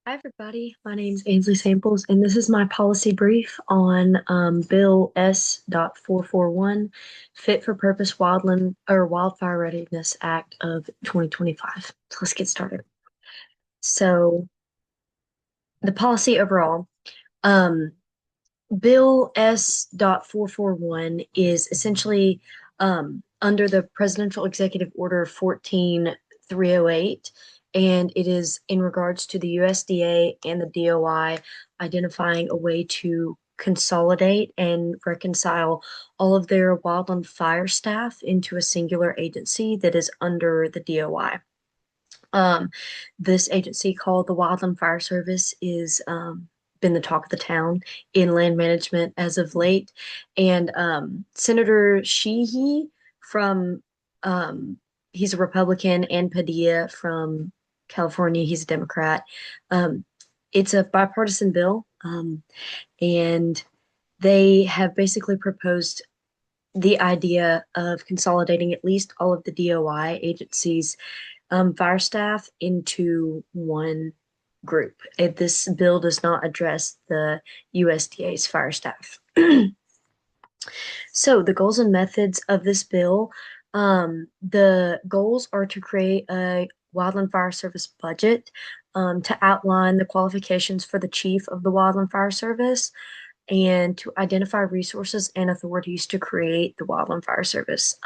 Hi, everybody. My name is Ainsley Samples, and this is my policy brief on Bill S.441, Fit for Purpose Wildfire Readiness Act of 2025. So let's get started. So, the policy overall, um, Bill S.441 is essentially under the Presidential Executive Order 14308, and it is in regards to the USDA and the DOI identifying a way to consolidate and reconcile all of their wildland fire staff into a singular agency that is under the DOI. Um, this agency called the Wildland Fire Service is been the talk of the town in land management as of late. And Senator Sheehy from he's a Republican, and Padilla from California, he's a Democrat. Um, it's a bipartisan bill, and they have basically proposed the idea of consolidating at least all of the DOI agencies fire staff into one group. This bill does not address the USDA's fire staff. So the goals and methods of this bill, the goals are to create a Wildland Fire Service budget, to outline the qualifications for the chief of the Wildland Fire Service, and to identify resources and authorities to create the Wildland Fire Service.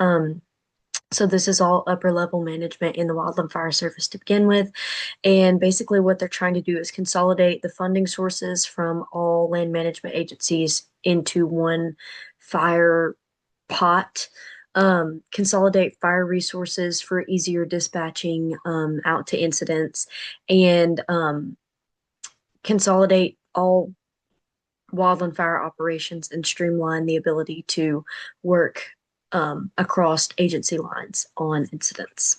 So this is all upper level management in the Wildland Fire Service to begin with. And basically what they're trying to do is consolidate the funding sources from all land management agencies into one fire pot, consolidate fire resources for easier dispatching out to incidents, and consolidate all wildland fire operations and streamline the ability to work across agency lines on incidents.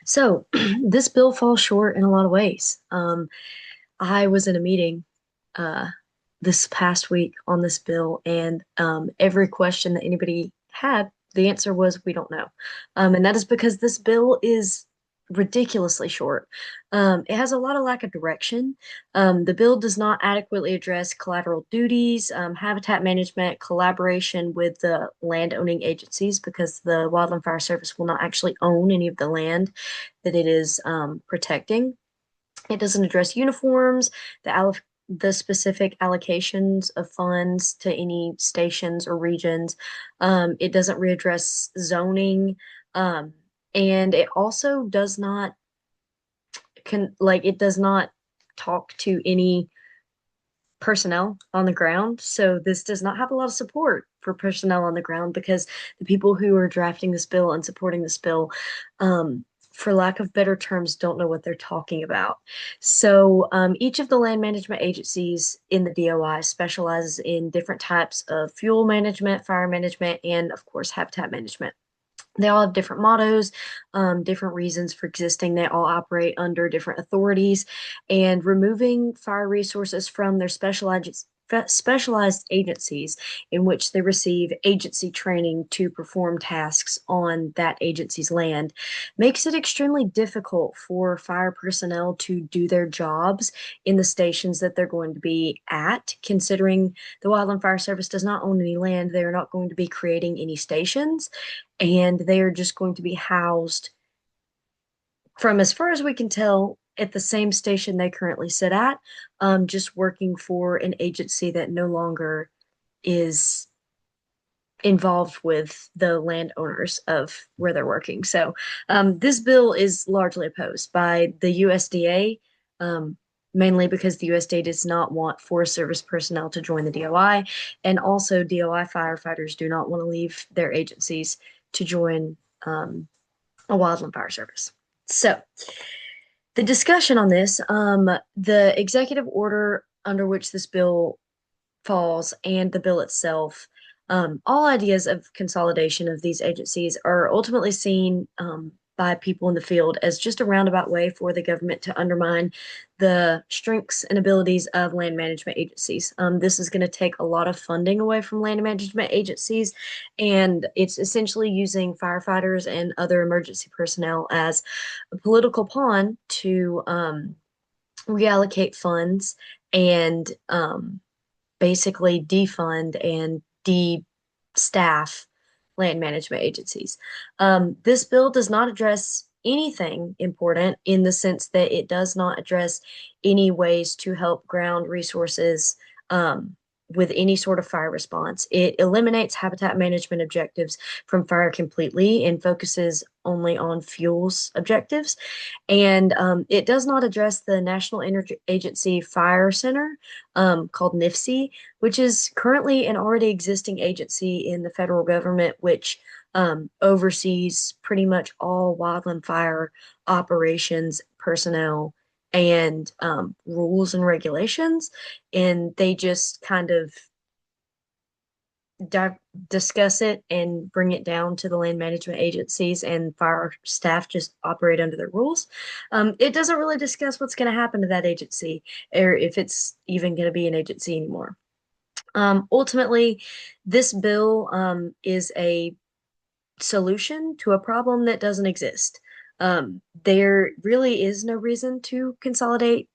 So this bill falls short in a lot of ways. I was in a meeting uh, this past week on this bill, and every question that anybody had, the answer was, we don't know. And that is because this bill is ridiculously short. It has a lot of lack of direction. The bill does not adequately address collateral duties, habitat management, collaboration with the land owning agencies, because the Wildland Fire Service will not actually own any of the land that it is protecting. It doesn't address uniforms, the specific allocations of funds to any stations or regions. It doesn't readdress zoning, and it also does not it does not talk to any personnel on the ground. So this does not have a lot of support for personnel on the ground, because the people who are drafting this bill and supporting this bill, for lack of better terms, don't know what they're talking about. So each of the land management agencies in the DOI specializes in different types of fuel management, fire management, and of course, habitat management. They all have different mottos, different reasons for existing. They all operate under different authorities, and removing fire resources from their specialized agencies in which they receive agency training to perform tasks on that agency's land makes it extremely difficult for fire personnel to do their jobs in the stations that they're going to be at, considering the Wildland Fire Service does not own any land. They are not going to be creating any stations, and they are just going to be housed, from as far as we can tell, at the same station they currently sit at, just working for an agency that no longer is involved with the landowners of where they're working. So this bill is largely opposed by the USDA, mainly because the USDA does not want Forest Service personnel to join the DOI, and also DOI firefighters do not want to leave their agencies to join a wildland fire service. So the discussion on this, the executive order under which this bill falls and the bill itself, all ideas of consolidation of these agencies are ultimately seen by people in the field as just a roundabout way for the government to undermine the strengths and abilities of land management agencies. This is going to take a lot of funding away from land management agencies, and it's essentially using firefighters and other emergency personnel as a political pawn to reallocate funds and basically defund and de-staff land management agencies. This bill does not address anything important in the sense that it does not address any ways to help ground resources um, with any sort of fire response. It eliminates habitat management objectives from fire completely and focuses only on fuels objectives. And it does not address the National Energy Agency Fire Center, called NIFC, which is currently an already existing agency in the federal government, which oversees pretty much all wildland fire operations, personnel, and rules and regulations. And they just kind of di discuss it and bring it down to the land management agencies, and fire staff just operate under the rules. It doesn't really discuss what's going to happen to that agency or if it's even going to be an agency anymore. Ultimately, this bill is a solution to a problem that doesn't exist. There really is no reason to consolidate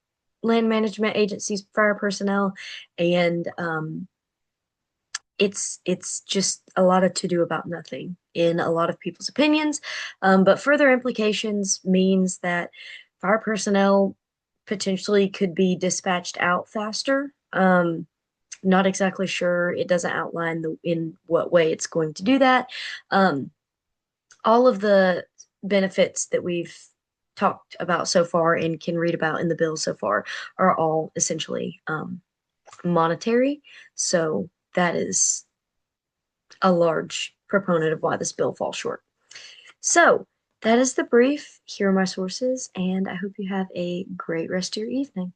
land management agencies, fire personnel, and it's just a lot of to do about nothing in a lot of people's opinions. But further implications means that fire personnel potentially could be dispatched out faster. Not exactly sure. It doesn't outline in what way it's going to do that. Um, all of the benefits that we've talked about so far and can read about in the bill so far are all essentially monetary. So that is a large proponent of why this bill falls short. So that is the brief. Here are my sources, and I hope you have a great rest of your evening.